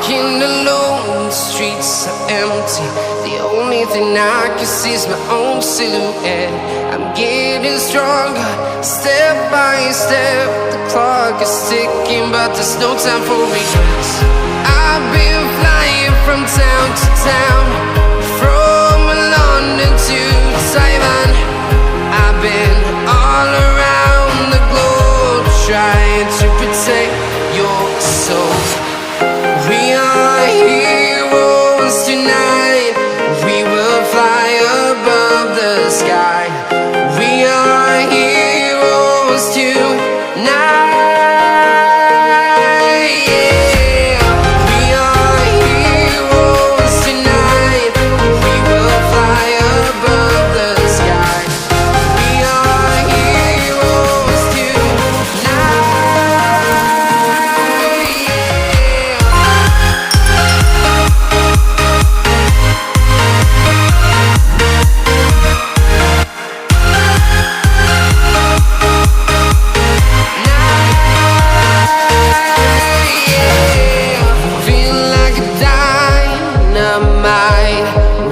walking alone, the streets are empty. The only thing I can see is my own silhouette. I'm getting stronger, step by step. The clock is ticking, but there's no time for regrets. I've been flying from town to town, from London to Taiwan. I've been all around the globe, trying to protect your soul. We are heroes tonight. We will fly above the sky. We are heroes tonight. Yeah. We are heroes tonight. We will fly above the sky. We are heroes tonight.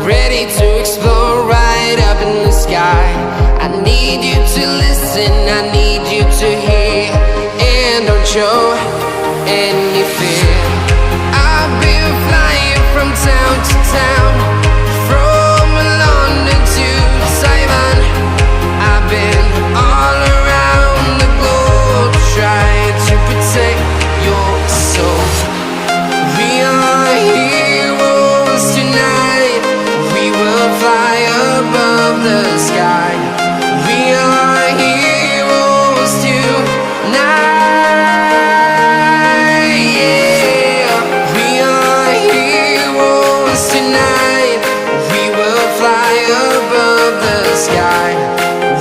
Ready to explore right up in the sky. I need you to listen, I need you to hear, and don't show any fear. I've been flying from town to town, from London to Taiwan. I've been all around the globe, trying to protect your soul. We are heroes tonight. We will fly above the sky. We are heroes tonight. Yeah. We are heroes tonight. We will fly above the sky.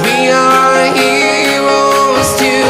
We are heroes tonight.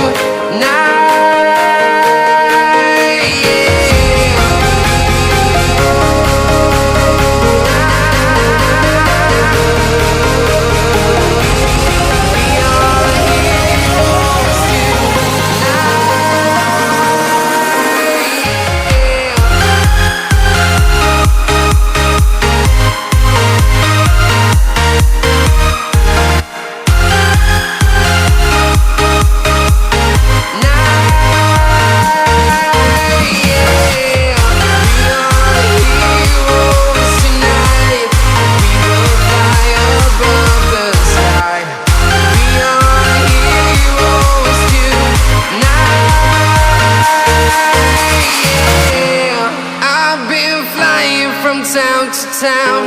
Town to town,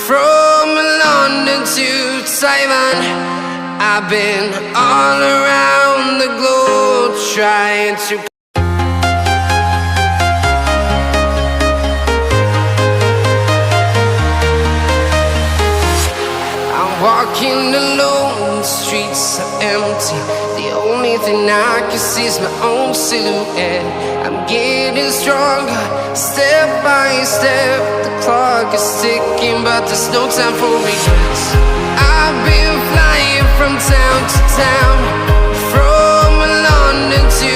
from London to Taiwan. I've been all around the globe, trying to. I'm walking alone, the streets are empty. The only thing I can see is my own silhouette. I'm getting stronger, step by step. The clock is ticking, but there's no time for regrets. I've been flying from town to town, from London to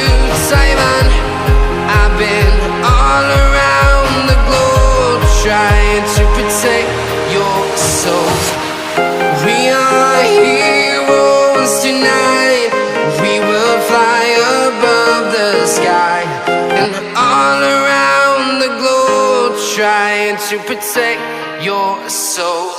Taiwan. I've been all around the globe, trying to protect your soul. We are heroes tonight. We will fly above the sky, and all around the globe, trying to protect your soul.